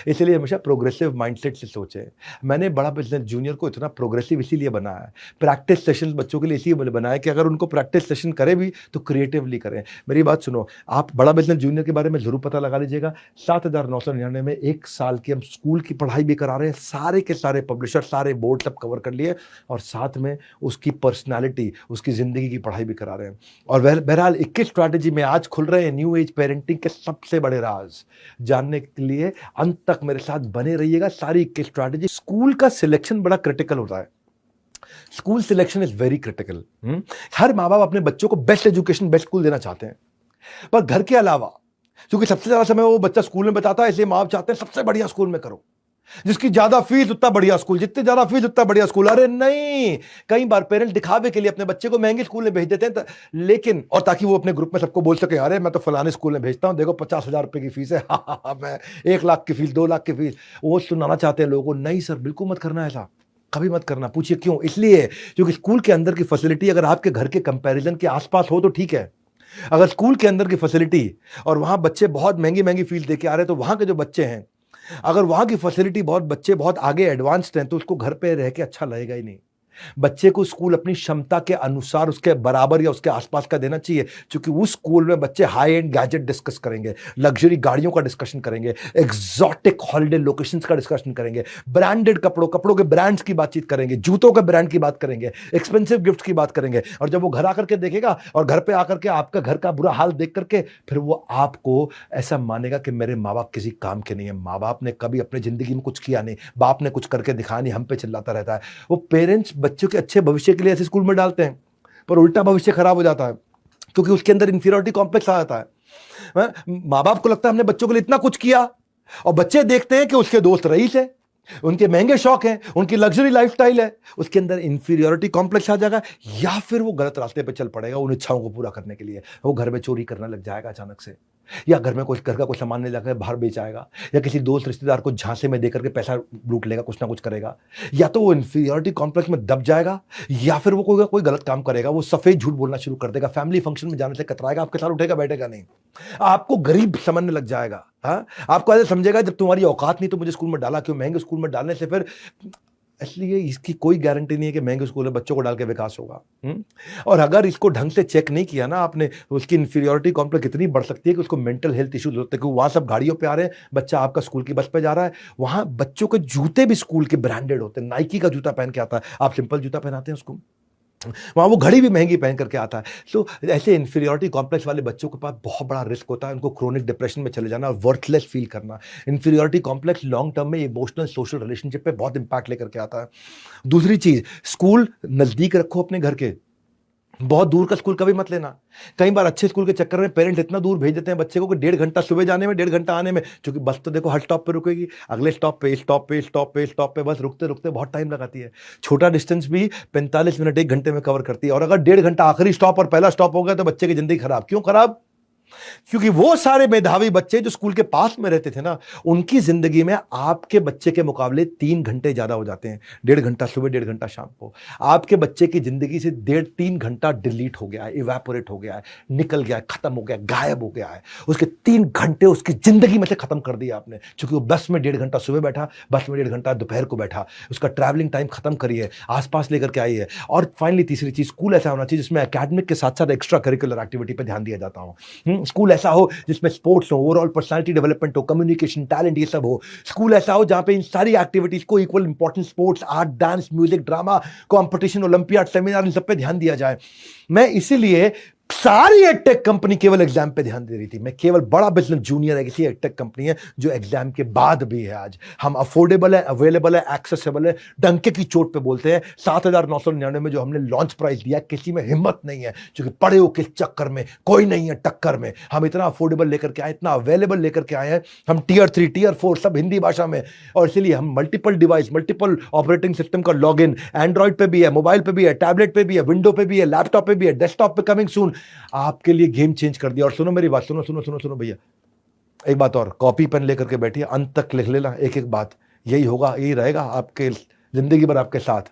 इसलिए हमेशा progressive mindset से सोचें। मैंने बड़ा बिज़नेस जूनियर को इतना प्रोग्रेसिव इसीलिए बनाया है। प्रैक्टिस सेशंस बच्चों के लिए इसीलिए बनाया कि अगर उनको प्रैक्टिस सेशन करें भी तो क्रिएटिवली करें। मेरी बात सुनो, आप बड़ा बिज़नेस जूनियर के बारे में ज़रूर पता लगा लीजिएगा। 7,999 में 1 साल की हम स्कूल की पढ़ाई भी करा रहे हैं। सारे के सारे पब्लिशर, सारे बोर्ड सब कवर कर लिए और साथ में उसकी पर्सनैलिटी, उसकी ज़िंदगी की पढ़ाई भी करा रहे हैं। और बहरहाल 21 स्ट्रैटेजी में आज खुल रहे हैं न्यू एज पेरेंटिंग के सबसे बड़े राज। जानने के लिए अंत तक मेरे साथ बने रहिएगा। सारी 21 स्ट्रैटेजी। स्कूल का सिलेक्शन बड़ा क्रिटिकल होता है। School selection is very critical. हर माँ बाप अपने बच्चों को बेस्ट एजुकेशन, बेस्ट स्कूल देना चाहते हैं, पर घर के अलावा, क्योंकि सबसे ज्यादा समय वो बच्चा स्कूल में बताता है, इसलिए माँ बाप चाहते हैं सबसे बढ़िया स्कूल में करो। जिसकी ज्यादा फीस उतना बढ़िया स्कूल, जितनी ज्यादा फीस उतना बढ़िया स्कूल। अरे नहीं, कई बार पेरेंट्स दिखावे के लिए अपने बच्चे को महंगे स्कूल में भेज देते हैं, लेकिन और ताकि वो अपने ग्रुप में सबको बोल सके, अरे मैं तो फलाने स्कूल में भेजता हूं, देखो 50,000 रुपए की फीस है, मैं 1 लाख की फीस, 2 लाख की फीस। वो सुनाना चाहते हैं लोगों को। नहीं सर, बिल्कुल मत करना ऐसा, कभी मत करना। पूछिए क्यों? इसलिए क्योंकि स्कूल के अंदर की फैसिलिटी अगर आपके घर के कंपैरिजन के आसपास हो तो ठीक है। अगर स्कूल के अंदर की फैसिलिटी और वहां बच्चे बहुत महंगी महंगी फीस देके आ रहे हैं, तो वहां के जो बच्चे हैं, अगर वहां की फैसिलिटी बच्चे बहुत आगे एडवांस्ड हैं, तो उसको घर पे रह के अच्छा लगेगा ही नहीं। बच्चे को स्कूल अपनी क्षमता के अनुसार उसके बराबर या उसके आसपास का देना चाहिए, क्योंकि उस स्कूल में बच्चे हाई एंड गैजेट डिस्कस करेंगे, लग्जरी गाड़ियों का डिस्कशन करेंगे, एग्जॉटिक हॉलिडे लोकेशंस का डिस्कशन करेंगे, ब्रांडेड कपड़ों के ब्रांड्स की बातचीत करेंगे, जूतों के ब्रांड की बात करेंगे, एक्सपेंसिव गिफ्ट की बात करेंगे। और जब वो घर आकर के देखेगा और घर पे आकर के आपका घर का बुरा हाल देख करके, फिर वो आपको ऐसा मानेगा कि मेरे माँ बाप किसी काम के नहीं है। माँ बाप ने कभी अपनी जिंदगी में कुछ किया नहीं, बाप ने कुछ करके दिखाया नहीं, हम पे चिल्लाता रहता है। वो पेरेंट्स बच्चों के अच्छे भविष्य के लिए ऐसे स्कूल में डालते हैं, पर उल्टा भविष्य खराब हो जाता है, क्योंकि उसके अंदर इंफीरियरिटी कॉम्प्लेक्स आ जाता है। माँ बाप को लगता है हमने बच्चों के लिए इतना कुछ किया, और बच्चे देखते हैं कि उसके दोस्त रईस है, उनके महंगे शौक हैं, उनकी लग्जरी लाइफस्टाइल है, उसके अंदर इंफीरियरिटी कॉम्प्लेक्स आ जाएगा, या फिर वो गलत रास्ते पे चल पड़ेगा उन इच्छाओं को पूरा करने के लिए। वो घर में चोरी करने लग जाएगा अचानक से, या घर का कोई सामान ले जाकर बाहर बेच आएगा, या किसी दोस्त रिश्तेदार को झांसे में देकर के पैसा लूट लेगा, कुछ ना कुछ करेगा। या तो वो इंफीरियरिटी कॉम्प्लेक्स में दब जाएगा, या फिर वो कोई गलत काम करेगा, वो सफेद झूठ बोलना शुरू कर देगा, फैमिली फंक्शन में जाने से कतराएगा, आपके साथ उठेगा बैठेगा नहीं, आपको गरीब समझने लग जाएगा। हाँ, आपको ऐसे समझेगा जब तुम्हारी औकात नहीं तो मुझे स्कूल में डाला क्यों, महंगे स्कूल में डालने से फिर। इसलिए इसकी कोई गारंटी नहीं है कि महंगे स्कूल में बच्चों को डाल के विकास होगा। और अगर इसको ढंग से चेक नहीं किया ना आपने, उसकी इंफीरियरिटी कॉम्प्लेक्स इतनी बढ़ सकती है कि उसको मेंटल हेल्थ इश्यूज होते हैं, क्योंकि वहां सब गाड़ियों पे आ रहे हैं, बच्चा आपका स्कूल की बस पे जा रहा है, वहां बच्चों के जूते भी स्कूल के ब्रांडेड होते हैं, नाइकी का जूता पहन के आता है, आप सिंपल जूता पहनाते हैं उसको, वहां वो घड़ी भी महंगी पहन करके आता है। सो ऐसे इंफीरियरिटी कॉम्प्लेक्स वाले बच्चों के पास बहुत बड़ा रिस्क होता है, उनको क्रोनिक डिप्रेशन में चले जाना और वर्थलेस फील करना। इंफीरियरिटी कॉम्प्लेक्स लॉन्ग टर्म में इमोशनल सोशल रिलेशनशिप पे बहुत इंपैक्ट लेकर के आता है। दूसरी चीज, स्कूल नजदीक रखो अपने घर के, बहुत दूर का स्कूल कभी मत लेना। कई बार अच्छे स्कूल के चक्कर में पेरेंट इतना दूर भेज देते हैं बच्चे को कि 1.5 घंटा सुबह जाने में, 1.5 घंटा आने में, क्योंकि बस तो देखो हर स्टॉप पे रुकेगी, अगले स्टॉप पे बस रुकते रुकते बहुत टाइम लगाती है। छोटा डिस्टेंस भी 45 मिनट 1 घंटे में कवर करती है, और अगर 1.5 घंटा आखिरी स्टॉप और पहला स्टॉप हो गया तो बच्चे की जिंदगी खराब। क्यों खराब? क्योंकि वो सारे मेधावी बच्चे जो स्कूल के पास में रहते थे ना, उनकी जिंदगी में आपके बच्चे के मुकाबले 3 घंटे ज्यादा हो जाते हैं। 1.5 घंटा सुबह, 1.5 घंटा शाम को। आपके बच्चे की जिंदगी से 1.5-3 घंटा डिलीट हो गया है, इवेपोरेट हो गया है, निकल गया है, खत्म हो गया, गायब हो गया है। उसके 3 घंटे उसकी जिंदगी में से खत्म कर दिया आपने, क्योंकि वो बस में 1.5 घंटा सुबह बैठा, बस में 1.5 घंटा दोपहर को बैठा। उसका ट्रैवलिंग टाइम खत्म करिए, आसपास लेकर के आइए। और फाइनली तीसरी चीज, स्कूल ऐसा होना चाहिए जिसमें एकेडमिक के साथ साथ एक्स्ट्रा करिकुलर एक्टिविटी पर ध्यान दिया जाता हो। स्कूल ऐसा हो जिसमें स्पोर्ट्स हो, ओवरऑल पर्सनालिटी डेवलपमेंट हो, कम्युनिकेशन, टैलेंट, ये सब हो। स्कूल ऐसा हो जहां पे इन सारी एक्टिविटीज को equal importance, sports, art, dance, music, drama, competition, olympiad, seminar, इन सब पे ध्यान दिया जाए। मैं इसीलिए सारी एडटेक कंपनी केवल एग्जाम पे ध्यान दे रही थी। मैं केवल बड़ा बिजनेस जूनियर है, किसी एडटेक कंपनी है जो एग्जाम के बाद भी है। आज हम अफोर्डेबल है, अवेलेबल है, एक्सेसिबल है, डंके की चोट पे बोलते हैं। 7,999 में जो हमने लॉन्च प्राइस दिया, किसी में हिम्मत नहीं है, क्योंकि पड़े हो किस चक्कर में, कोई नहीं है टक्कर में। हम इतना अफोर्डेबल लेकर के आए, इतना अवेलेबल लेकर के आए हैं। हम टियर 3, टियर 4 सब हिंदी भाषा में, और इसीलिए हम multiple device, multiple operating system का लॉग इन एंड्रॉइड पे भी है, मोबाइल पे भी है, टैबलेट पे भी है, विंडो पे भी है, लैपटॉप पे भी है, डेस्कटॉप पे कमिंग सून, आपके लिए गेम चेंज कर दिया। और सुनो मेरी बात, सुनो भैया, एक बात और, कॉपी पेन लेकर के बैठिए, अंत तक लिख लेना एक एक बात, यही होगा, यही रहेगा आपके जिंदगी भर आपके साथ।